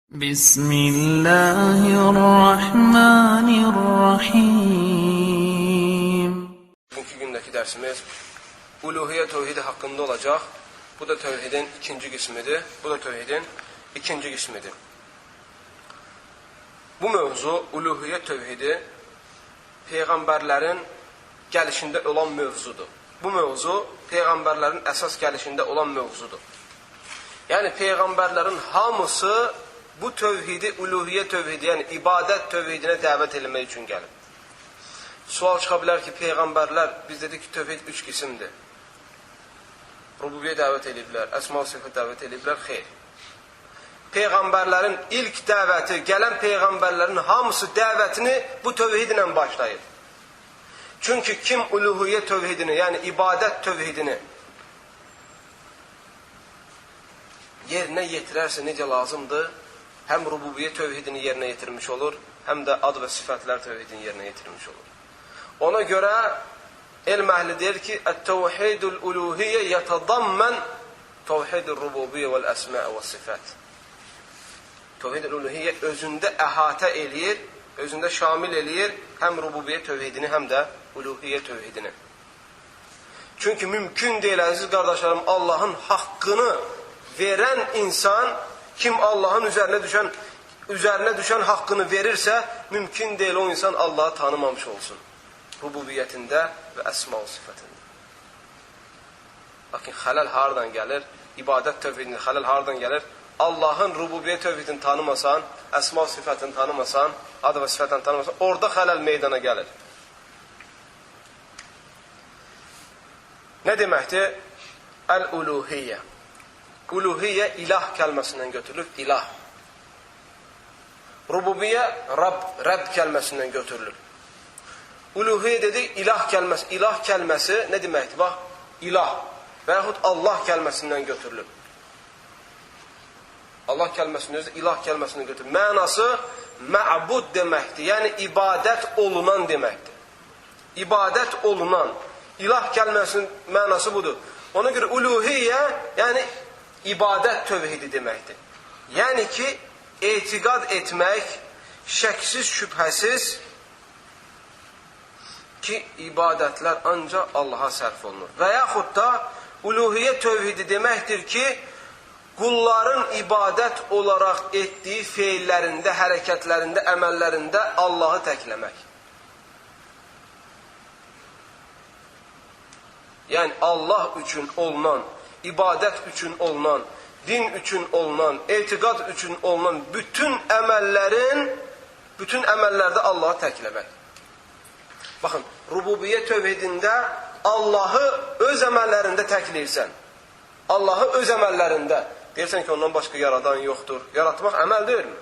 Bismillahirrahmanirrahim. Bugünkü gündəki dərsimiz uluhiyyə tövhidi haqqında olacaq. Bu da tövhidin ikinci qismidir. Bu mövzu, uluhiyyə tövhidi, Peyğəmbərlərin gəlişində olan mövzudur. Bu mövzu, Peyğəmbərlərin əsas gəlişində olan mövzudur. Yəni, Peyğəmbərlərin hamısı bu tövhidi, uluhiyyə tövhidi, yəni ibadət tövhidinə dəvət etmək üçün gəlib. Sual çıxa bilər ki, Peyğəmbərlər, biz dedik ki, tövhid üç qisimdir. Rububiyyə dəvət ediblər, əsma-ı sifət dəvət ediblər, xeyr. Peyğəmbərlərin ilk dəvəti, gələn Peyğəmbərlərin hamısı dəvətini bu tövhidlə başlayır. Çünki kim uluhiyyə tövhidini, yəni ibadət tövhidini yerinə yetirərsə necə lazımdır, həm rububiyyə tövhidini yerinə yetirmiş olur, həm də ad və sifətlər tövhidini yerinə yetirmiş olur. Ona görə elm əhli deyir ki, Ət-təvhidul uluhiyyə yətədammən təvhidul rububiyyə vəl-əsmə və sifət. Təvhidul uluhiyyə özündə əhatə eləyir, özündə şamil eləyir həm rububiyyə tövhidini, həm də uluhiyyə tövhidini. Çünki mümkün deyil, əziz qardaşlarım, Allahın haqqını verən insan, kim Allahın üzərinə düşən haqqını verirsə, mümkün deyil o insan Allahı tanımamış olsun. Rububiyyətində və əsma-ı sifətində. Lakin xələl haradan gəlir? İbadət tövhidində xələl haradan gəlir? Allahın rububiyyə tövhidini tanımasan, əsma-ı sifətini tanımasan, ad və sifətini tanımasan, orada xələl meydana gəlir. Nə deməkdir? Əl-uluhiyyə. Uluhiyyə ilah kəlməsindən götürülür, ilah. Rububiyyə Rəbb kəlməsindən götürülür. Uluhiyyə dedik, ilah kəlməsi nə deməkdir? Bax, ilah və yaxud Allah kəlməsindən götürülür. Allah kəlməsindən özü ilah kəlməsindən götürülür. Mənası mə'bud deməkdir, yəni ibadət olunan deməkdir. İbadət olunan. İlah kəlməsinin mənası budur. Ona görə uluhiyyə, yəni ibadət tövhidi deməkdir. Yəni ki, etiqad etmək, şəksiz, şübhəsiz ki, ibadətlər ancaq Allaha sərf olunur. Və yaxud da uluhiyyə tövhidi deməkdir ki, qulların ibadət olaraq etdiyi feillərində, hərəkətlərində, əməllərində Allahı təkləmək. Yəni, Allah üçün olunan, ibadət üçün olunan, din üçün olunan, etiqad üçün olunan bütün əməllərdə Allahı təkləmək. Baxın, rububiyyə tövhidində Allahı öz əməllərində təkləyirsən. Allahı öz əməllərində. Deyirsən ki, ondan başqa yaradan yoxdur. Yaratmaq əməl deyilmi?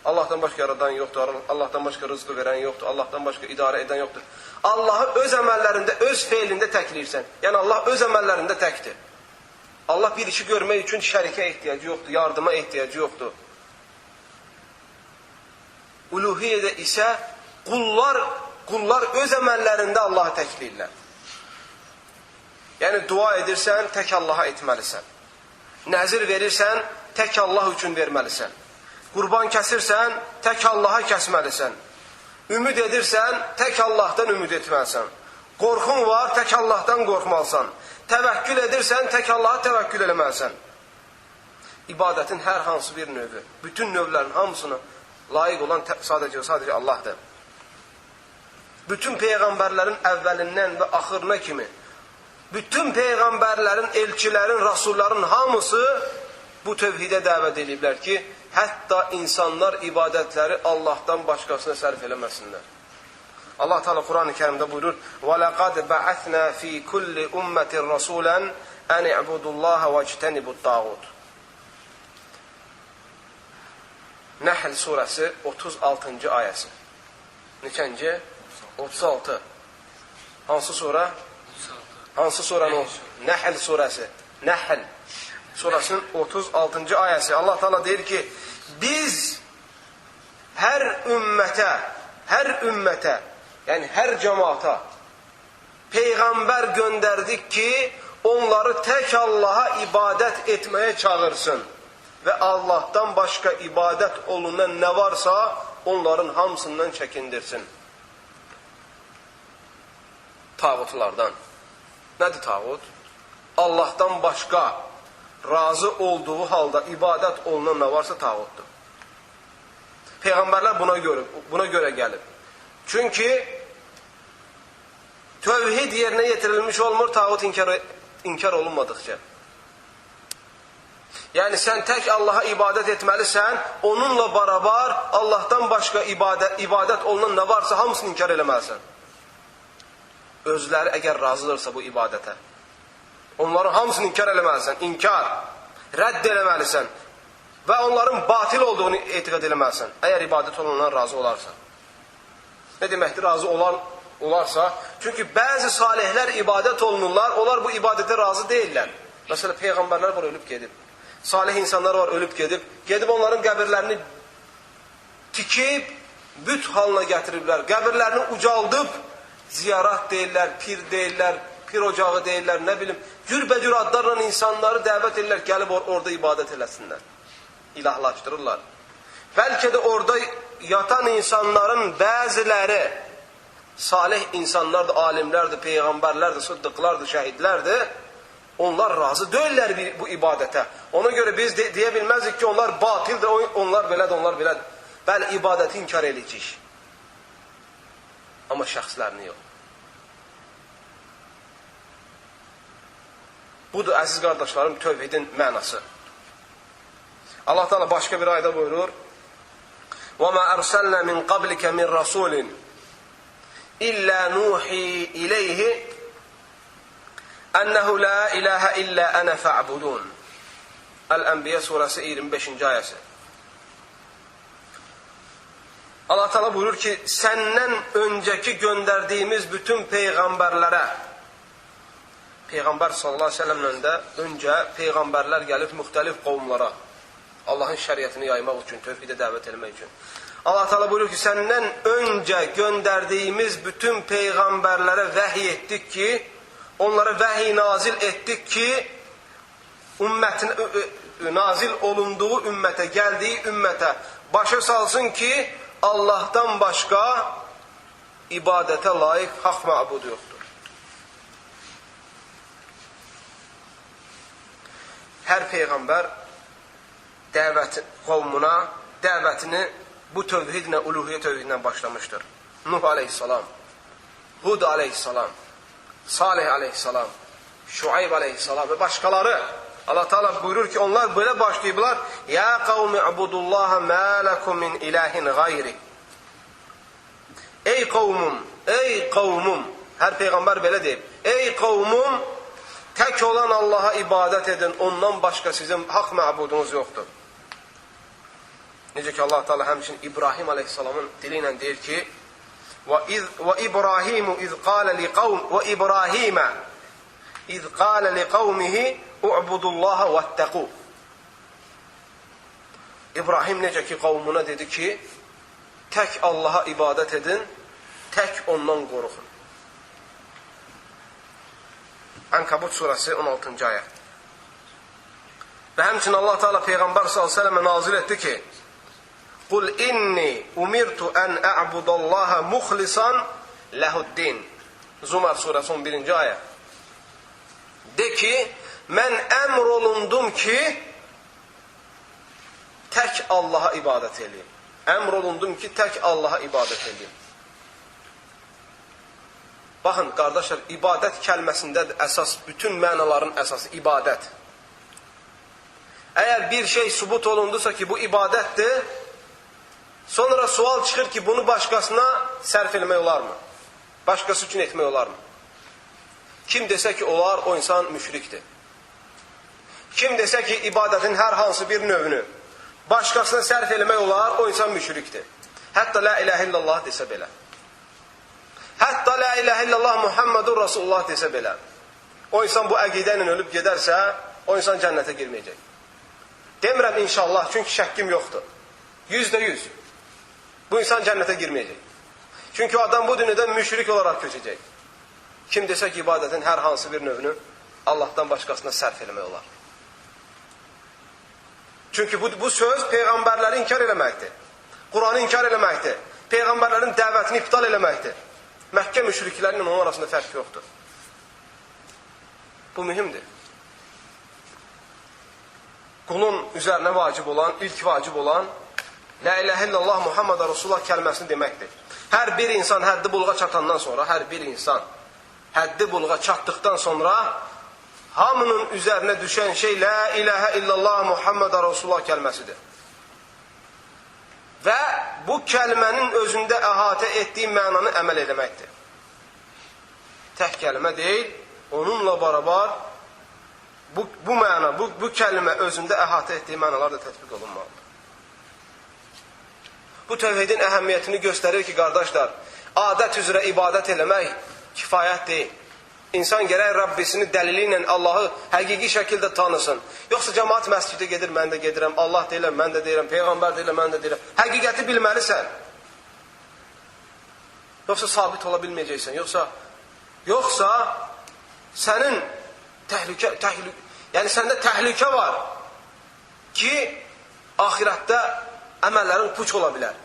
Allahdan başqa yaradan yoxdur, Allahdan başqa rızqı verən yoxdur, Allahdan başqa idarə edən yoxdur. Allahı öz əməllərində, öz feilində təkləyirsən. Yəni, Allah öz əməllərində təkdir. Allah bir işi görmək üçün şərikə ehtiyacı yoxdur, yardıma ehtiyacı yoxdur. Uluhiyyədə isə qullar öz əməllərində Allahı təkləyirlər. Yəni, dua edirsən, tək Allaha etməlisən. Nəzir verirsən, tək Allah üçün verməlisən. Qurban kəsirsən, tək Allaha kəsməlisən. Ümid edirsən, tək Allahdan ümid etməlisən. Qorxun var, tək Allahdan qorxmalısan. Təvəkkül edirsən, tək Allaha təvəkkül eləməlisən. İbadətin hər hansı bir növü, bütün növlərin hamısına layiq olan sadəcə Allahdır. Bütün Peyğəmbərlərin əvvəlindən və axırına kimi, bütün Peyğəmbərlərin, elçilərin, rasulların hamısı bu tövhidə dəvət ediblər ki, hətta insanlar ibadətləri Allahdan başqasına sərf eləməsinlər. Allah Teala Quran-ı Kərimdə buyurur: "Və-laqad ba'athna fi kulli ummetin rasulan an i'budullaha vectenibut-tağut." Nəhl surəsi 36-cı ayəsi. Neçənci? 36. Hansı surə? Hansı surənin o? Nəhl surəsi. Nəhl surəsinin 36-cı ayəsi. Allah Teala deyir ki, biz hər ümmətə, yəni hər cəmaata Peyğəmbər göndərdik ki, onları tək Allaha ibadət etməyə çağırsın. və Allahdan başqa ibadət olunan nə varsa, onların hamısından çəkindirsin. Tağutlardan. Nədir tağut? Allahdan başqa razı olduğu halda ibadət olunan nə varsa tağutdur. Peyğəmbərlər buna görə gəlib. Çünki tövhid yerinə yetirilmiş olmur, tağut inkar olunmadıqca. Yəni sən tək Allaha ibadət etməlisən, onunla barabar Allahdan başqa ibadət olunan nə varsa hamısını inkar eləməlisən. Özləri əgər razıdırsa bu ibadətə, onların hamısını inkar eləməlisən, inkar, rədd eləməlisən və onların batil olduğunu etiqad eləməlisən, əgər ibadət olunandan razı olarsan. Nə deməkdir, razı olarsa? Çünki bəzi salihlər ibadət olunurlar, onlar bu ibadətə razı deyirlər. Məsələn, Peyğəmbərlər var, ölüb gedib. Salih insanlar var, ölüb gedib. Gedib onların qəbirlərini tikib, büt halına gətiriblər. Qəbirlərini ucaldıb, ziyarat deyirlər, pir deyirlər, pir ocağı deyirlər, nə bilim, cürbəcür adlarla insanları dəvət edirlər, gəlib orada ibadət eləsinlər. İlahlaşdırırlar. Bəlkə də orada yatan insanların bəziləri salih insanlardır, alimlərdir, peyğəmbərlərdir, sıddıqlardır, şəhidlərdir. Onlar razı deyirlər bu ibadətə. Ona görə biz deyə bilməzik ki, onlar batildir, onlar belədir, onlar belədir. Bəli, ibadəti inkar eləyəcək. Amma şəxslərini yox. Budur, əziz qardaşlarım, tövhidin mənası. Allah Teala başqa bir ayda buyurur: وَمَا أَرْسَلْنَا مِنْ قَبْلِكَ مِنْ رَسُولٍ إِلَّا نُوحِي إِلَيْهِ أَنَّهُ لَا إِلَٰهَ إِلَّا أَنَا فَاعْبُدُونَ. Əl-Ənbiyə surəsi 25-ci ayəsi. Allah Teala buyurur ki, səndən öncəki göndərdiyimiz bütün peyğəmbərlərə, Peyğəmbər sallallahu aleyhi ve sellemlə öncə peyğəmbərlər gəlib müxtəlif qovmlara, Allahın şəriətini yaymaq üçün, tövhidə dəvət etmək üçün. Allah Teala buyurur ki, səndən öncə göndərdiyimiz bütün peyğəmbərlərə vəhiy etdik ki, onlara vəhiy nazil etdik ki, nazil olunduğu ümmətə, gəldiyi ümmətə başa salsın ki, Allahdan başqa ibadətə layiq haqq məbud yoxdur. Hər peyğəmbər qovmuna dəvətini bu tövhidlə, uluhiyyə tövhidlə başlamışdır. Nuh aleyhissalam, Hud aleyhissalam, Salih aleyhissalam, Şuayb aleyhissalam və başqaları. Allah Teala buyurur ki, onlar belə başlayıblar: Ya qavmi ibudullaha ma lakum min ilahin gayri. Ey qavmum, hər peyğəmbər belə deyib. Ey qavmum, tək olan Allaha ibadət edin, ondan başqa sizin haqq məbudunuz yoxdur. Necə ki Allah Teala həmçinin İbrahim aleyhissalamın dili ilə deyir ki, وَإِبْرَاهِيمُ إِذْ قَالَ لِقَوْمِهِ اُعْبُدُ اللّٰهَ وَاتَّقُوا. İbrahim necə ki qavmuna dedi ki, tək Allaha ibadət edin, tək ondan qorxun. Ankabut surəsi 16-cı ayə. Və həmçinin Allah Teala Peyğəmbər s.ə.və nazil etdi ki, قُلْ إِنِّي أُمِرْتُ أَنْ أَعْبُدَ اللّٰهَ مُخْلِصًا لَهُ الدِّينَ. Zumar surəsi 11-ci ayə. De ki, mən əmr olundum ki, tək Allaha ibadət edeyim. Əmr olundum ki, tək Allaha ibadət edeyim. Baxın, qardaşlar, ibadət kəlməsindədir əsas, bütün mənaların əsası ibadət. Əgər bir şey sübut olundusa ki, bu ibadətdir, sonra sual çıxır ki, bunu başqasına sərf etmək olarmı? Başqası üçün etmək olarmı? Kim desə ki, olar, o insan müşrikdir. Kim desə ki, ibadətin hər hansı bir növünü başqasına sərf etmək olar, o insan müşrikdir. Hətta la ilahə illallah desə belə. Hətta la ilahə illallah Muhammedur Rasulullah desə belə. O insan bu əqidə ilə ölüb gedərsə, o insan cənnətə girməyəcək. Demirəm inşallah, çünki şəkkim yoxdur. 100%. Bu insan cənnətə girməyəcək. Çünki adam bu dünyada müşrik olaraq köçəcək. Kim desə ki, ibadətin hər hansı bir növünü Allahdan başqasına sərf eləmək olar. Çünki bu söz peyğəmbərləri inkar eləməkdir. Quranı inkar eləməkdir. Peyğəmbərlərin dəvətini iptal eləməkdir. Məkkə müşriklərinin onun arasında fərq yoxdur. Bu mühümdür. Qulun üzərinə vacib olan, ilk vacib olan La ilahe illallah Muhammed Resulullah kəlməsini deməkdir. Hər bir insan həddi buluğa çatandan sonra, hər bir insan həddi buluğa çatdıqdan sonra hamının üzərinə düşən şey La ilahe illallah Muhammed Resulullah kəlməsidir. Və bu kəlmənin özündə əhatə etdiyi mənanı əməl etməkdir. Tək kəlmə deyil, onunla beraber bu məna, bu kəlmə özündə əhatə etdiyi mənalar da tətbiq olunmalıdır. Bu tövhidin əhəmiyyətini göstərir ki, qardaşlar, adət üzrə ibadət eləmək kifayət deyil. İnsan gərək Rabbisini dəlili ilə Allahı həqiqi şəkildə tanısın. Yoxsa cəmaat məscidə gedir, mən də gedirəm, Allah deyirəm, mən də deyirəm, Peyğəmbər deyirəm, mən də deyirəm. Həqiqəti bilməlisən. Yoxsa sabit ola bilməyəcəksən. Yoxsa sənin yəni səndə təhlükə var ki, ahirətdə əməllərin puç ola bilər.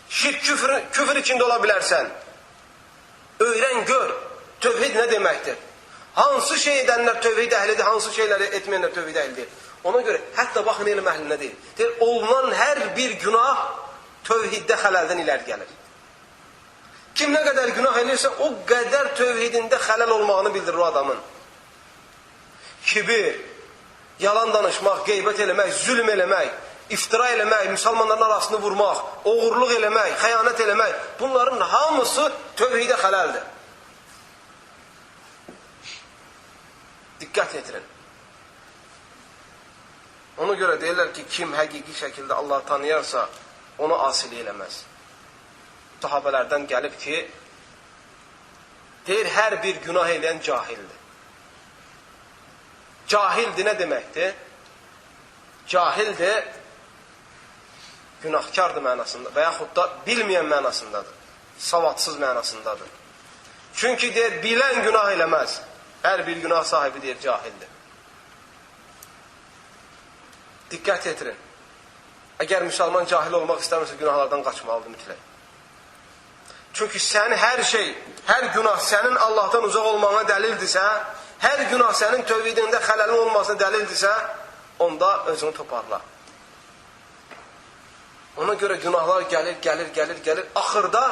Şirk, küfür içində ola bilərsən. Öyrən, gör. Tövhid nə deməkdir? Hansı şey edənlər tövhid əhlidir, hansı şeyləri etməyənlər tövhid əhlidir? Ona görə, hətta baxın elm əhlinə deyil. Deyir, olunan hər bir günah tövhiddə xələldən iləri gəlir. Kim nə qədər günah edirsə, o qədər tövhidində xələl olmağını bildirir o adamın. Kibir, yalan danışmaq, qeybət eləmək, zülm eləmək, iftira eləmək, müsəlmanların arasını vurmaq, oğurluq eləmək, xəyanət eləmək, bunların hamısı tövhidə xələldir. Diqqət yetirin. Ona görə deyirlər ki, kim həqiqi şəkildə Allah tanıyarsa, onu asili eləməz. Sahabələrdən gəlib ki, deyir, hər bir günah eləyən cahildir. Cahildir nə deməkdir? Cahildir, günahkardır mənasında və yaxud da bilməyən mənasındadır. Savadsız mənasındadır. Çünki deyir, bilən günah eləməz. Hər bir günah sahibi deyir, cahildir. Diqqət yetirin. Əgər müsəlman cahil olmaq istəmirsə, günahlardan qaçmalıdır mütləq. Çünki sənin hər şey, hər günah sənin Allahdan uzaq olmağına dəlildirsə, hər günah sənin tövhidində xələlin olmasına dəlildirsə, onda özünü toparla. Ona görə günahlar gəlir, axırda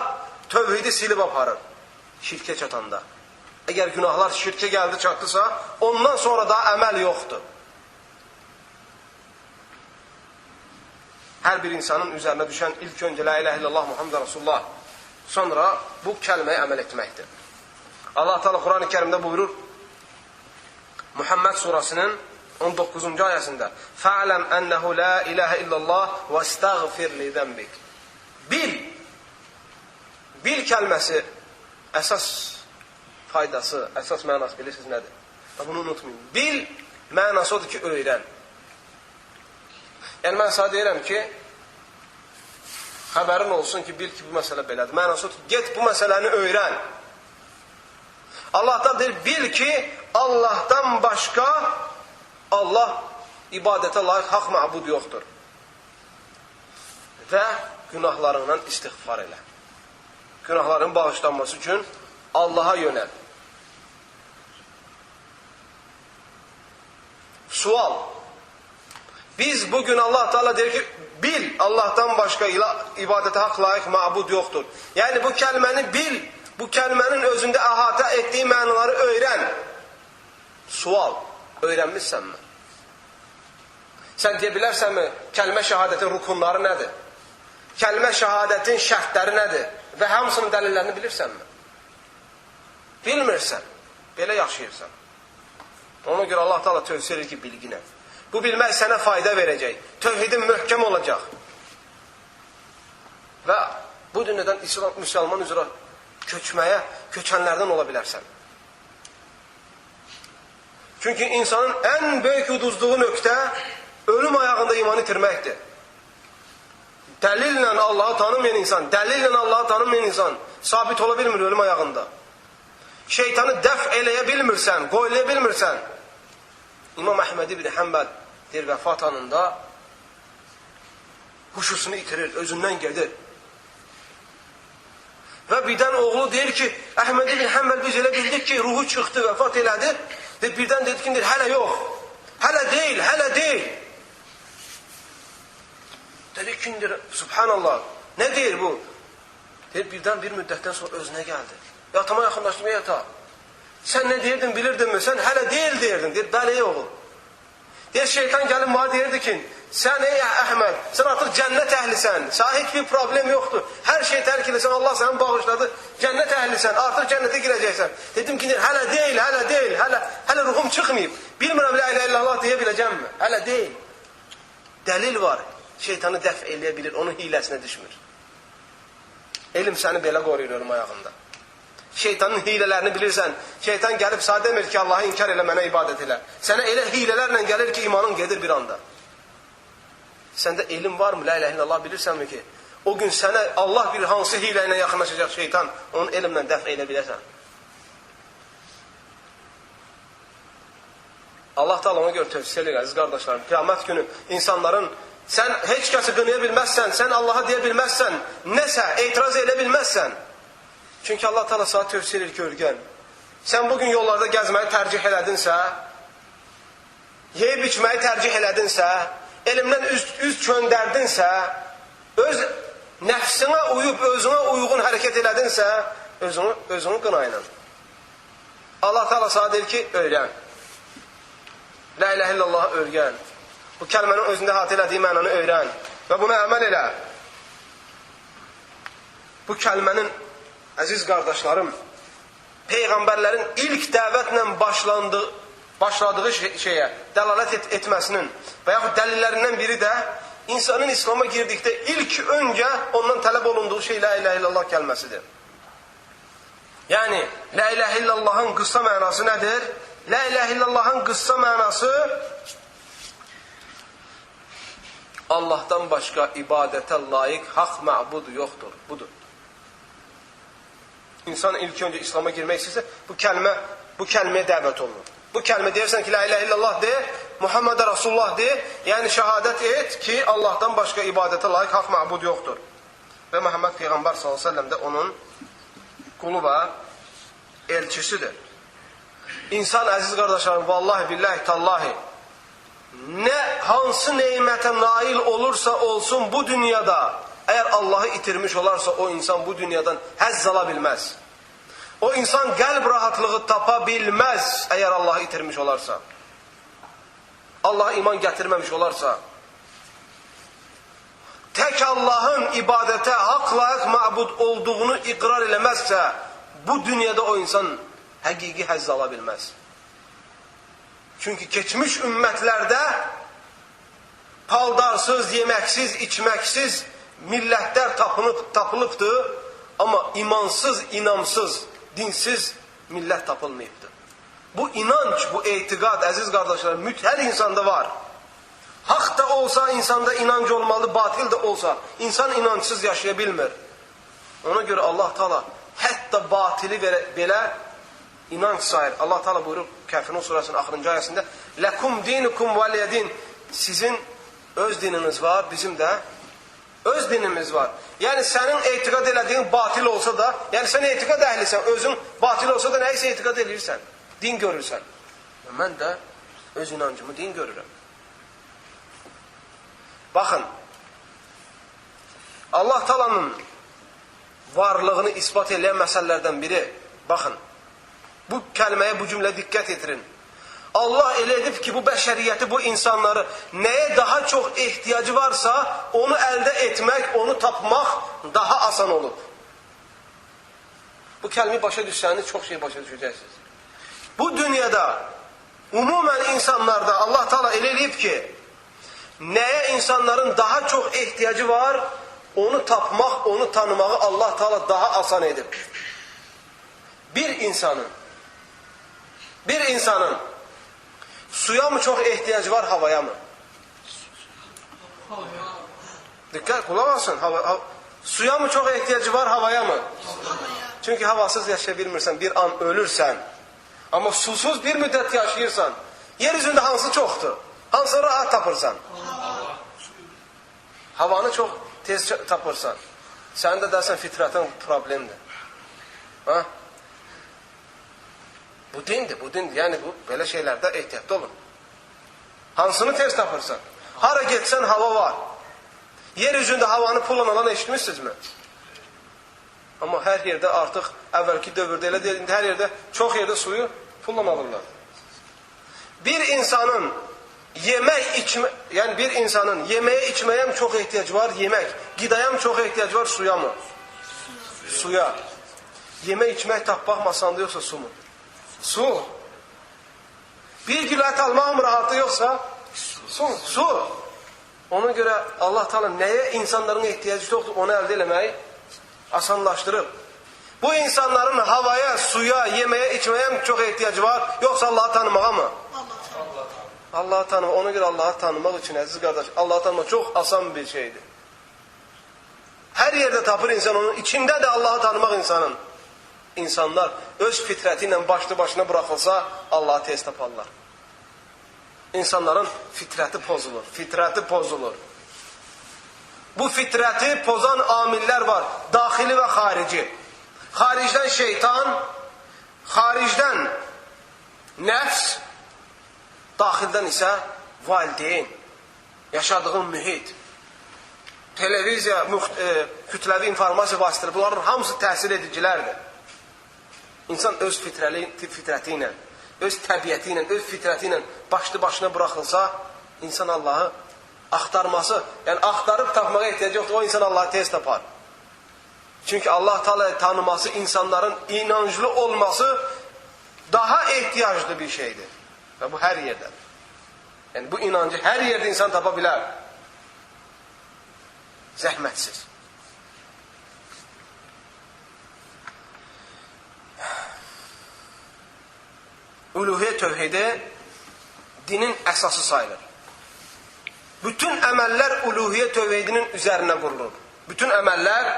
tövhidi silib aparır, şirkə çatanda. Əgər günahlar şirkə gəldi, çatdısa, ondan sonra da əməl yoxdur. Hər bir insanın üzərinə düşən ilk öncə La ilahe illallah Muhammed Resulullah, sonra bu kəlməyə əməl etməkdir. Allah Teala Quran-ı Kərimdə buyurur, Muhammed surasının 19-cu ayəsində, Fa'ləm ənəhu la ilahe illallah və istəğfir li zənbik. Bil kəlməsi əsas faydası, əsas mənası bilirsiniz nədir? Bunu unutmayın. Bil mənası odur ki, öyrən. Yəni, mən sənə deyirəm ki, xəbərin olsun ki, bil ki, bu məsələ belədir. Mənası odur ki, get bu məsələni öyrən. Allahdan deyir, bil ki, Allahdan başqa Allah ibadətə layiq haqq məbud yoxdur. Və günahlarından istiğfar elə. Günahların bağışlanması üçün Allaha yönəl. Sual. Biz bugün Allah Teala deyir ki, bil Allah'tan başqa ibadətə haqq layiq məbud yoxdur. Yəni bu kəlməni bil, bu kəlmənin özündə əhatə etdiyi mənaları öyrən. Sual. Öyrənmişsənmi? Sən deyə bilərsənmi, kəlmə şəhadətin rukunları nədir? Kəlmə şəhadətin şərtləri nədir? Və hamısının dəlillərini bilirsənmi? Bilmirsən, belə yaşayırsan. Ona görə Allah Teala tövsiyə edir ki, bilginə. Bu bilmək sənə fayda verəcək. Tövhidin möhkəm olacaq. Və bu dünyadan müsəlman üzrə köçənlərdən ola bilərsən. Çünki insanın ən böyük uduzduğu nöqtə ölüm ayağında iman itirməkdir. Dəlillə Allah'ı tanımayan insan, dəlillə Allah'ı tanımayan insan sabit ola bilmir ölüm ayağında. Şeytanı dəf eləyə bilmirsən, qoylaya bilmirsən. İmam Əhməd ibn Həmbəl deyir, vəfat anında huşusunu itirir, özündən gedir. Və birdən oğlu deyir ki, Əhməd ibn Həmbəl biz elə bildik ki, ruhu çıxdı, vəfat elədi. Birdən dedi ki, hələ yox, hələ deyil, hələ deyil. Dedi ki, subhanallah, nə deyir bu? Deyir, birdən bir müddətdən sonra özünə gəldi. Yatama yaxınlaşdım, yata. Sən nə deyirdin, bilirdinmi? Sən hələ deyil deyirdin. Deyir, bəli, oğul. Deyir, şeytan gəlib mənə deyirdi ki, sən ey Əhməd, sən artıq cənnət əhlisən, sənə heç bir problem yoxdur. Hər şey tərk edirsən, Allah səni bağışladı, cənnət əhlisən, artıq cənnətə girəcəksən. Dedim ki, hələ deyil, hələ deyil, hələ ruhum çıxmayıb. Bilmirəm, la ilahe illallah deyə biləcəmmi? Hələ deyil. Dəlil var, şeytanı dəf eləyə bilir, onun hiləsinə düşmür. Elm səni belə qoruyur ölüm ayağında. Şeytanın hilələrini bilirsən, şeytan gəlib sənə demir ki, Allahı inkar elə, mənə ibadət elə. Sənə elə hilələrlə gəlir ki, imanın gedir bir anda. Səndə elm varmı, la ilahe illallah bilirsənmi ki, o gün sənə Allah bir hansı hilə ilə yaxınlaşacaq şeytan, onun elmlə dəf elə biləsən. Allah da ona görə tövsiyə edir, əziz qardaşlarım, qiyamət günü insanların, sən heç kəsi qınaya bilməzsən, sən Allaha deyə bilməzsən, nəsə etiraz elə bilməzsən. Çünki Allah Teala sana tövsiyə edir ki, ölgən. Sən bugün yollarda gəzməyi tərcih elədinsə, yeyib içməyi tərcih elədinsə, elmdən üz çöndərdinsə, öz nəfsinə uyub, özünə uyğun hərəkət elədinsə, özünü qınayla. Allah Teala sana deyir ki, öyrən. La ilahe illallah öyrən. Bu kəlmənin özündə hat elədiyi mənanı öyrən. Və buna əməl elə. Bu kəlmənin, əziz qardaşlarım, Peyğəmbərlərin ilk dəvətlə başladığı şeyə dəlalət etməsinin və yaxud dəlillərindən biri də insanın İslam'a girdikdə ilk öncə ondan tələb olunduğu şey la ilahe illallah kəlməsidir. Yəni, la ilahe illallahın qıssa mənası nədir? La ilahe illallahın qıssa mənası Allahdan başqa ibadətə layiq haqq məbud yoxdur. Budur. İnsan ilk öncə İslam'a girmək istəyirsə, bu kəlməyə dəvət olunur. Bu kəlmə deyirsən ki, la ilahe illallah de, Muhammed Rasulullah de, yəni şəhadət et ki, Allahdan başqa ibadətə layiq haqq məbud yoxdur. Və Muhammed Peyğəmbər s.ə.v də onun qulu və elçisidir. İnsan, əziz qardaşlarım, vallahi, billahi, tallahi, hansı neymətə nail olursa olsun bu dünyada, əgər Allahı itirmiş olarsa, o insan bu dünyadan həzz ala bilməz. O insan qəlb rahatlığı tapa bilməz, əgər Allahı itirmiş olarsa. Allah'a iman gətirməmiş olarsa. Tək Allahın ibadətə haqq layiq məbud olduğunu iqrar eləməzsə, bu dünyada o insan həqiqi həzz ala bilməz. Çünki keçmiş ümmətlərdə paldarsız, yeməksiz, içməksiz millətlər tapılıbdır, amma imansız, inamsız, dinsiz millət tapılmayıbdır. Bu inanç, bu etiqad, əziz qardaşlar, hər insanda var. Haqq da olsa insanda inanc olmalı, batil de olsa insan inançsız yaşaya bilmir. Ona görə Allah Teala hətta batili belə inanç sayır. Allah Teala buyurur Kəfirun surasının axırıncı ayəsində: "Lekum dinukum veliyedin." Sizin öz dininiz var, bizim də öz dinimiz var. Yəni sənin etiqad elədiyin batil olsa da, yəni sən etiqad əhlisən, özün batil olsa da nəysə etiqad edirsən, din görürsən. Mən də öz inancımı din görürəm. Baxın, Allah Taala'nın varlığını ispat edən məsələlərdən biri, baxın, bu kəlməyə, bu cümlə diqqət etirin. Allah elə edib ki, bu bəşəriyyəti, bu insanları nəyə daha çox ehtiyacı varsa, onu əldə etmək, onu tapmaq daha asan olub. Bu kəlmi başa düşsəniz, çox şey başa düşəcəksiniz. Bu dünyada, umumən insanlarda Allah Teala elə edib ki, nəyə insanların daha çox ehtiyacı var, onu tapmaq, onu tanımağı Allah Teala daha asan edib. Bir insanın suya mı çox ehtiyacı var, havaya mı? Dikkat, kulak alsın. Suya mı çok ehtiyacı var, havaya mı? Çünkü havasız yaşaya bilmirsən, bir an ölürsən. Ama susuz bir müddət yaşayırsan, yeryüzündə hansı çoxdur? Hansı rahat tapırsan? Havanı çox tez tapırsan. Sən də dersən fitrətin problemdir. Ha? Bu dindir, bu dindir. Yəni bu belə şeylərdə ehtiyatlı olun. Hansını tez tapırsan? Hara getsən hava var. Yer üzündə havanı pulla alan eşitmişsinizmi? Amma hər yerdə artıq əvvəlki dövrdə elə deyil, hər yerdə çox yerdə suyu pulla alırlar. Bir insanın yeməyə içməyə mi çox ehtiyacı var? Yemək. Qidaya mı çox ehtiyacı var? Suya mı? Suya. Yemək içmək tapmaq masanda yoxsa su mu? Su. Bir kilo ət almaq mı rahatı yoxsa? Su. Ona görə Allah Teala nəyə insanların ehtiyacı çoxdur, onu əldə eləmək asanlaşdırıb. Bu insanların havaya, suya, yeməyə, içməyə mi çox ehtiyacı var, yoxsa Allah'ı tanımağa mı? Allah'ı tanımaq. Ona görə Allah'ı tanımaq üçün, əziz qardaş, Allah'ı tanımaq çox asan bir şeydir. Hər yerdə tapır insan onun, içində də Allah'ı tanımaq insanın. İnsanlar öz fitrəti ilə başlı başına bırakılsa, Allah'ı tez taparlar. İnsanların fitrəti pozulur. Fitrəti pozulur. Bu fitrəti pozan amillər var. Daxili və xarici. Xaricdən şeytan, xaricdən nəfs, daxildən isə valideyn, yaşadığın mühit, televiziya, kütləvi informasiya vasitələri, bunların hamısı təsir edicilərdir. İnsan öz fitrəti ilə, öz təbiəti ilə, öz fitrəti ilə başlı başına bırakılsa, insan Allah'ı axtarması, yəni axtarıb tapmağa ehtiyacı yoxdur, o insan Allah'ı tez tapar. Çünki Allah Teala'yı tanıması, insanların inanclı olması daha ehtiyaclı bir şeydir. Və bu hər yerdədir. Yəni bu inancı hər yerdə insan tapa bilər. Zəhmətsiz. Uluhiyyə tövhidi dinin əsası sayılır. Bütün əməllər uluhiyyə tövhidinin üzərinə qurulur. Bütün əməllər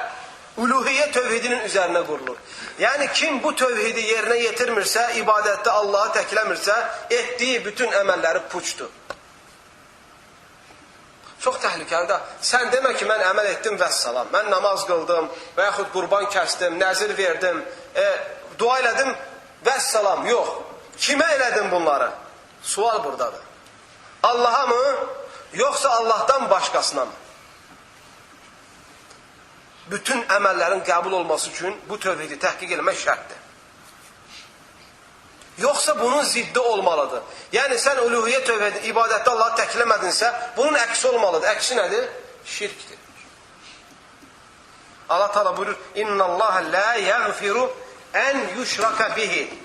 uluhiyyə tövhidinin üzərinə qurulur. Yəni kim bu tövhidi yerinə yetirmirsə, ibadətdə Allah'ı təkləmirsə, etdiyi bütün əməlləri puçdur. Çox təhlükəlidir. Sən demə ki, mən əməl etdim vəssalam. Mən namaz qıldım və yaxud qurban kəsdim, nəzir verdim, dua elədim vəssalam. Yox. Kimə elədin bunları? Sual buradadır. Allah'a mı, yoxsa Allah'tan başqasına mı? Bütün əməllərin qəbul olması üçün bu tövhidi təhqiq eləmək şərtdir. Yoxsa bunun ziddi olmalıdır. Yəni sən uluhiyyə tövhidi, ibadətdə Allah'ı təkləmədinsə, bunun əksi olmalıdır. Əksi nədir? Şirkdir. Allah Teala buyurur, İnna Allah la yaghfiru en yushraka bihi.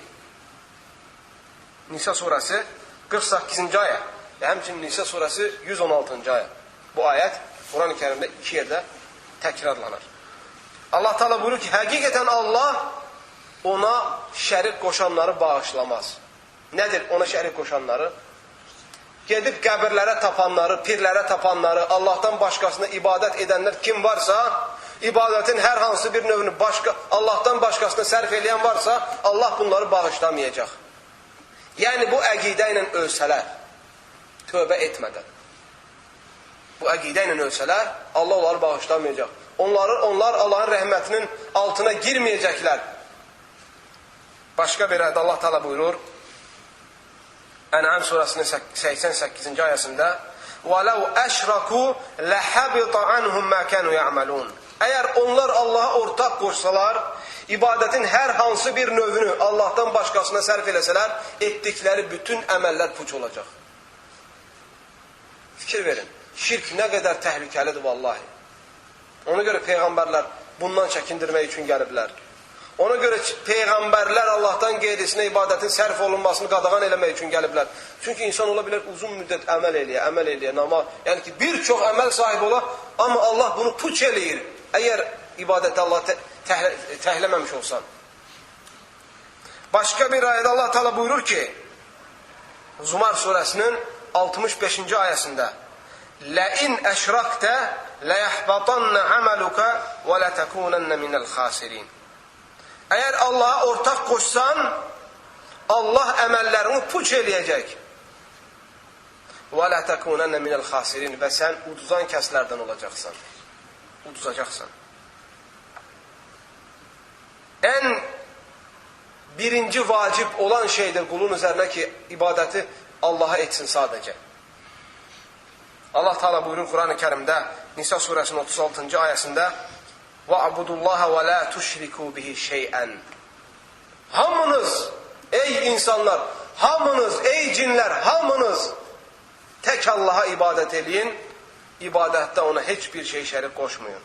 Nisa suresi 48. ayet. Ve həmçinin Nisa suresi 116. ayet. Bu ayet Kur'an-ı Kerim'de iki yerde tekrarlanır. Allah Teala buyurur ki, həqiqətən Allah ona şərik qoşanları bağışlamaz. Nedir ona şərik qoşanları? Gedib qəbirlərə tapanları, pirlərə tapanları, Allah'tan başqasına ibadət edənlər kim varsa, ibadətin hər hansı bir növünü Allah'tan başqasına sərf eləyən varsa, Allah bunları bağışlamayacaq. Yəni bu əqidə ilə ölsələr, tövbə etmədən. Bu əqidə ilə ölsələr, Allah onları bağışlamayacaq. Onlar Allah'ın rəhmətinin altına girməyəcəklər. Başqa bir ayədə Allah Teala buyurur, Ən'am surəsinin 88. ayəsində وَلَوْ أَشْرَكُوا لَحَبِطَ عَنْهُمْ مَا كَانُوا يَعْمَلُونَ. Əgər onlar Allah'a ortaq qoşsalar, ibadətin hər hansı bir növünü Allah'tan başqasına sərf eləsələr, etdikləri bütün əməllər puç olacaq. Fikir verin, şirk nə qədər təhlükəlidir vallahi. Ona görə peyğəmbərlər bundan çəkindirmək üçün gəliblər. Ona görə peyğəmbərlər Allah'tan qeyrisinə ibadətin sərf olunmasını qadağan eləmək üçün gəliblər. Çünki insan ola bilər uzun müddət əməl eləyə, namaz. Yəni ki, bir çox əməl sahibi ola, amma Allah bunu puç eləyir. Əgər ibadətə Allah təhləməmiş olsan. Başqa bir ayədə Allah Teala buyurur ki, Zumar surəsinin 65. ayəsində لَاِنْ اَشْرَقْتَ لَيَحْبَطَنَّ عَمَلُكَ وَلَتَكُونَنَّ مِنَ الْخَاسِرِينَ. Əgər Allah'a ortaq qoşsan, Allah əməllərini puç eləyəcək. Və lə təkunənə minəl xasirin. Və sən uduzan kəslərdən olacaqsan. Uduzacaqsan. Ən birinci vacib olan şeydir qulun üzərinə ki, ibadəti Allaha etsin sadəcə. Allah Teala buyurur Quran-ı Kərimdə Nisa surəsinin 36-cı ayəsində وَعْبُدُ-اللّٰهَ وَلَا تُشْرِكُوا بِهِ شَيْئًا. Hamınız, ey insanlar, hamınız, ey cinlər, hamınız tək Allaha ibadət eləyin, ibadətdə ona heç bir şey şərik qoşmayın.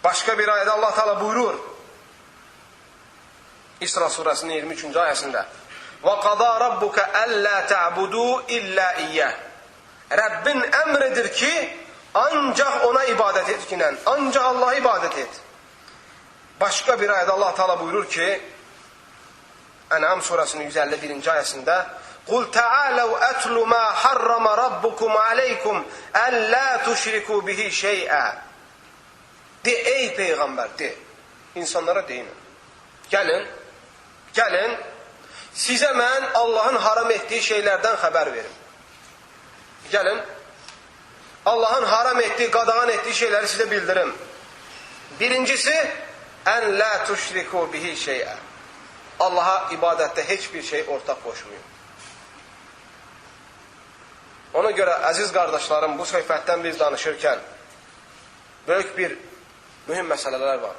Başqa bir ayədə Allah Teala buyurur İsra surəsinin 23-cü ayəsində وَقَضَى رَبُّكَ أَلَّا تَعْبُدُوا إِلَّا إِيَّهِ. Rəbbin əmr edir ki, ancaq ona ibadət etkinən, ancaq Allaha ibadət et. Başqa bir ayədə Allah Teala buyurur ki, Ən'am surəsinin 151-ci ayəsində قُلْ تَعَالَوْ أَتْلُ مَا حَرَّمَ رَبُّكُمْ عَلَيْكُمْ أَلَّا تُشْرِكُوا بِهِ شَيْئًا. De ey Peyğəmbər, de. İnsanlara deyin. Gəlin, sizə mən Allahın haram etdiyi şeylərdən xəbər verim. Gəlin, Allahın haram etdiyi, qadağan etdiyi şeyləri sizə bildirim. Birincisi, ən la tuşriku bihi şeyə. Allaha ibadətdə heç bir şey ortaq qoşmayın. Ona görə, əziz qardaşlarım, bu söhbətdən biz danışırkən böyük bir mühüm məsələlər var.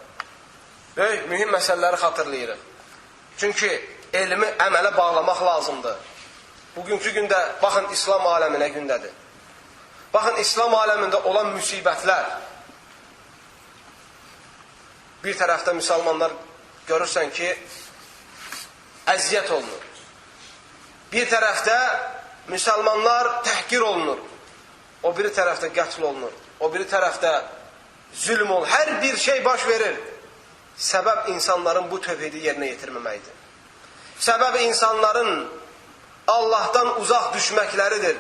Böyük, mühüm məsələləri xatırlayırıq. Çünki elmi əmələ bağlamaq lazımdır. Bugünkü gündə, baxın, İslam aləminə gündədir. Baxın, İslam aləmində olan müsibətlər. Bir tərəfdə müsəlmanlar görürsən ki, əziyyət olunur. Bir tərəfdə müsəlmanlar təhqir olunur. O biri tərəfdə qətl olunur. O biri tərəfdə zülm olunur. Hər bir şey baş verir. Səbəb insanların bu tövhidi yerinə yetirməməkdir. Səbəb insanların Allahdan uzaq düşməkləridir.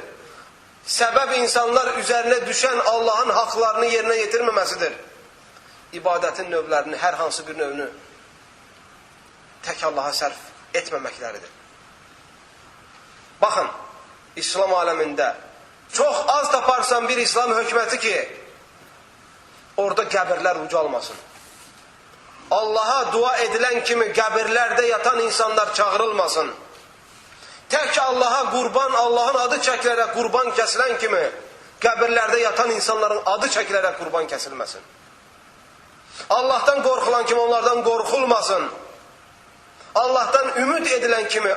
Səbəb insanlar üzərinə düşən Allahın haqlarını yerinə yetirməməsidir. İbadətin növlərini, hər hansı bir növünü tək Allaha sərf etməməkləridir. Baxın, İslam aləmində çox az taparsan bir İslam hökuməti ki, orada qəbirlər ucalmasın. Allaha dua edilən kimi qəbirlərdə yatan insanlar çağırılmasın. Tək Allaha qurban, Allahın adı çəkilərək qurban kəsilən kimi qəbirlərdə yatan insanların adı çəkilərək qurban kəsilməsin. Allahdan qorxulan kimi onlardan qorxulmasın. Allahdan ümid edilən kimi,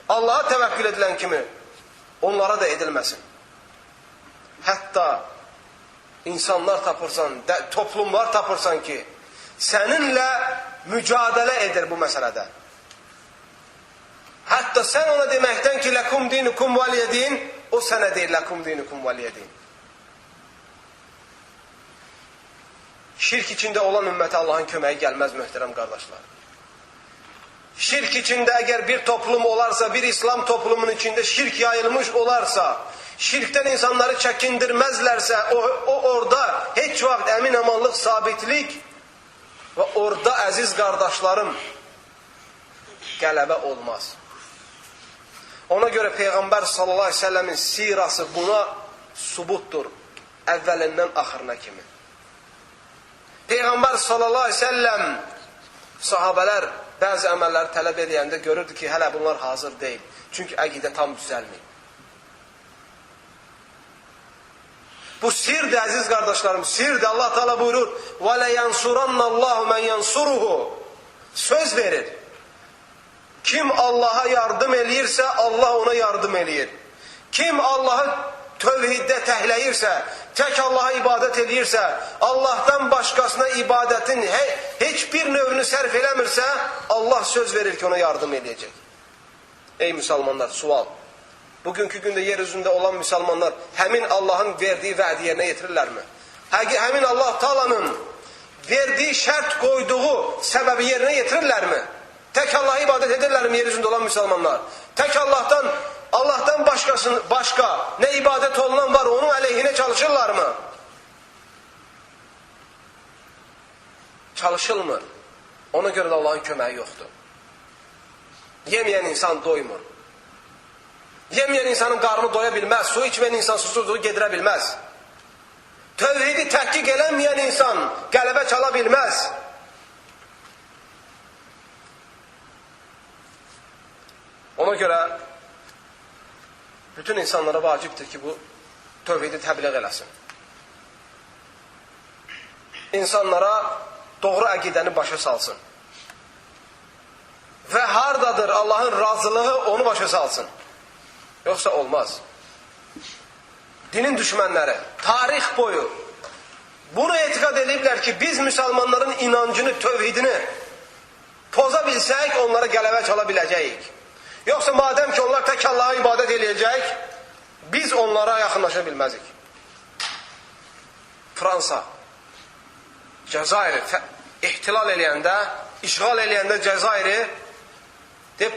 Allaha təvəkkül edilən kimi onlara da edilməsin. Hətta insanlar tapırsan, toplumlar tapırsan ki, səninlə mücadilə edir bu məsələdə. Hətta sən ona deməkdən ki, ləkum dinukum valiyedin, o sənə deyir, ləkum dinukum valiyedin. Şirk içində olan ümmətə Allahın köməyi gəlməz, möhtərəm qardaşlar. Şirk içində əgər bir toplum olarsa, bir İslam toplumunun içində şirk yayılmış olarsa, şirkdən insanları çəkindirməzlərsə, o orada heç vaxt əmin-amanlıq, sabitlik və orada əziz qardaşlarım qələbə olmaz. Ona görə Peyğəmbər sallallahu aleyhi ve sellemin sirası buna subutdur, əvvəlindən axırına kimi. Peyğəmbər sallallahu aleyhi ve sellem sahabələr bəzi əməlləri tələb edəndə görürdü ki, hələ bunlar hazır deyil. Çünki əqidə tam düzəlməyib. Bu sirdir əziz qardaşlarım, sirdir. Allah Teala buyurur: "Və la yansurannallahu men yansuruhu." Söz verir. Kim Allah'a yardım eləyirsə, Allah ona yardım eləyir. Kim Allah'ı tövhiddə təhləyirsə, tək Allah'a ibadət eləyirsə, Allah'tan başqasına ibadətin heç bir növünü sərf eləmirsə, Allah söz verir ki, ona yardım eləyəcək. Ey müsəlmanlar, sual. Bugünkü gündə yer üzündə olan müsəlmanlar həmin Allah'ın verdiyi vədi yerinə yetirirlərmi? Həmin Allah Taala'nın verdiyi şərt qoyduğu səbəbi yerinə yetirirlərmi? Tək Allah'a ibadət edirlərmi yer üzündə olan müsəlmanlar? Tək Allah'tan başqa nə ibadət olunan var, onun əleyhinə çalışırlarmı? Çalışılmır. Ona görə də Allah'ın köməyi yoxdur. Yeməyən insan doymur. Yeməyən insanın qarnı doya bilməz. Su içməyən insan susuzluğu gedirə bilməz. Tövhidi təhqiq eləməyən insan qələbə çala bilməz. Ona görə bütün insanlara vacibdir ki, bu tövhidi təbliğ eləsin. İnsanlara doğru əqidəni başa salsın. Və hardadır Allahın razılığı onu başa salsın. Yoxsa olmaz. Dinin düşmənləri tarix boyu bunu etiqad ediblər ki, biz müsəlmanların inancını, tövhidini poza bilsək, onlara qələbə çala biləcəyik. Yoxsa madəm ki, onlar tək Allaha ibadət eləyəcək, biz onlara yaxınlaşa bilməzik. Fransa Cəzairi ihtilal eləyəndə, işğal eləyəndə Cəzairi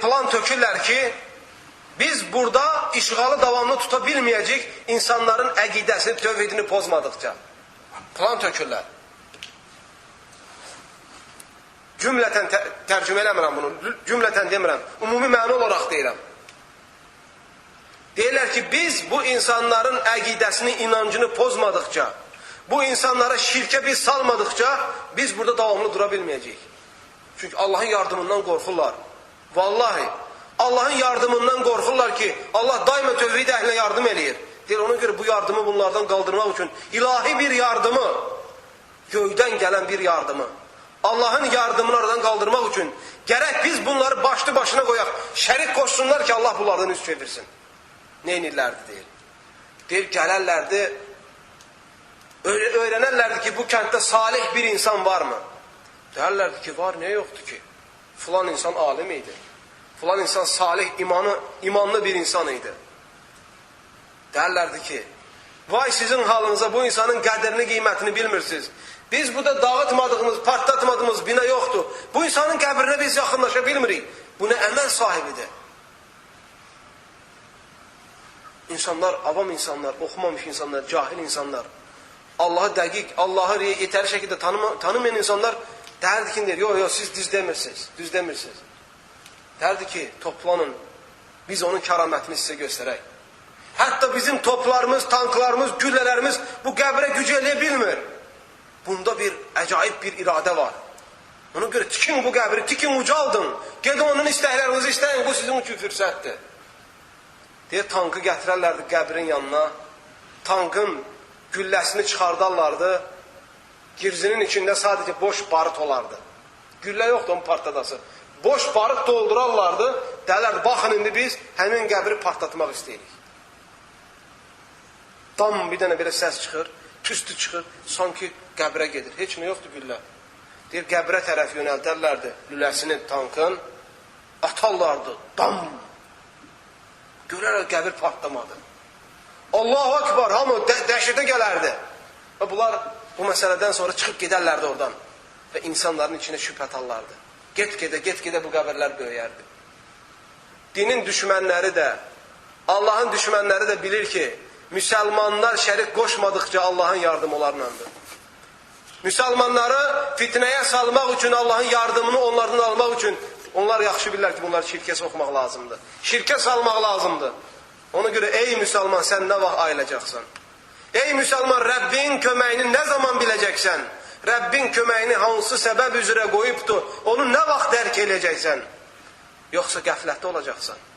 plan tökürlər ki, biz burada işğalı davamlı tuta bilməyəcək insanların əqidəsini, tövhidini pozmadıqca. Plan tökürlər. Cümlətən tərcümə eləmirəm bunu, cümlətən demirəm, ümumi məna olaraq deyirəm. Deyirlər ki, biz bu insanların əqidəsini, inancını pozmadıqca, bu insanlara şirkə biz salmadıqca, biz burada davamlı dura bilməyəcəyik. Çünki Allahın yardımından qorxurlar. Vallahi, Allahın yardımından qorxurlar ki, Allah daima tövhid əhlinə yardım eləyir. Deyir, ona görə bu yardımı bunlardan qaldırmaq üçün ilahi bir yardımı, göydən gələn bir yardımı, Allahın yardımını aradan qaldırmaq üçün gərək biz bunları başlı başına qoyaq, şərik qoşsunlar ki, Allah bunlardan üst çevirsin. Neynirlərdi deyir. Deyir, gələrlərdi, öyrənərlərdi ki, bu kənddə salih bir insan varmı? Deyərlərdi ki, var, nə yoxdur ki? Filan insan alim idi. Filan insan salih, imanlı bir insan idi. Deyərlərdi ki, vay sizin halınıza, bu insanın qədrini, qiymətini bilmirsiniz. Biz burada dağıtmadığımız, partlatmadığımız bina yoxdur. Bu insanın qəbrinə biz yaxınlaşa bilmirik. Bu nə əməl sahibidir. İnsanlar, avam insanlar, oxumamış insanlar, cahil insanlar, Allahı dəqiq, Allahı yetəri şəkildə tanımayan insanlar dərdi ki, yox, siz düz demirsiniz, düz demirsiniz. Dərdi ki, toplanın, biz onun kəramətini sizə göstərək. Hətta bizim toplarımız, tanklarımız, güllələrimiz bu qəbrə güc eləyə bilmir. Bunda bir əcaib bir iradə var. Ona görə tikin bu qəbri, tikin ucaldın. Gedin onun istəklərinizi istəyin, bu sizin üçün fürsətdir. Deyə tankı gətirərlərdi qəbrin yanına. Tankın gülləsini çıxardarlardı. Girzinin içində sadəcə boş barıt olardı. Güllə yoxdur onun partladası. Boş barıt doldurarlardı. Deyərlərdi, baxın indi biz həmin qəbri partlatmaq istəyirik. Dam bir dənə belə səs çıxır, tüstü çıxır, sanki qəbrə gedir. Heç nə yoxdur güllə. Deyir, qəbrə tərəf yönəldərlərdi lüləsini tankın, atarlardı, dam. Görərlər, qəbir partlamadı. Allahu Akbar, hamı dəhşətə gələrdi. Və bunlar bu məsələdən sonra çıxıb gedərlərdi oradan. Və insanların içində şübhə atarlardı. Get-gedə bu qəbirlər böyüyərdi. Dinin düşmənləri də, Allahın düşmənləri də bilir ki, müsəlmanlar şərik qoşmadıqca Allahın yardımı onlarlandır. Müsəlmanları fitnəyə salmaq üçün, Allahın yardımını onlardan almaq üçün, onlar yaxşı bilirlər ki, bunları şirkə soxmaq lazımdır. Şirkə salmaq lazımdır. Ona görə, ey müsəlman, sən nə vaxt ayılacaqsan? Ey müsəlman, Rəbbin köməyini nə zaman biləcəksən? Rəbbin köməyini hansı səbəb üzrə qoyubdur, onu nə vaxt dərk eləyəcəksən? Yoxsa qəflətdə olacaqsan.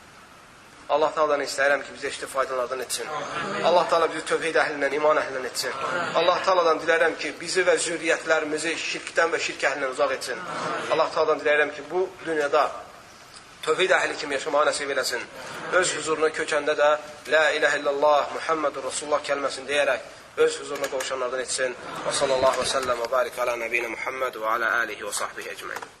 Allah Teala'dan istəyirəm ki, bizi eşitib faydalardan etsin. Allah Teala bizi tövhid əhlindən, iman əhlindən etsin. Allah Teala'dan diləyirəm ki, bizi və zürriyyətlərimizi şirkdən və şirk əhlindən uzaq etsin. Allah Teala'dan diləyirəm ki, bu dünyada tövhid əhli kimi yaşamağı nəsib eləsin. Öz huzuruna köçəndə də La ilahe illallah, Muhammedur Rasulullah kəlməsini deyərək öz huzuruna qovuşanlardan etsin. Və sallallahu və səlləm və barik alə nəbiyyə Muhammed və alə alihi və sahbihi ecmaîn.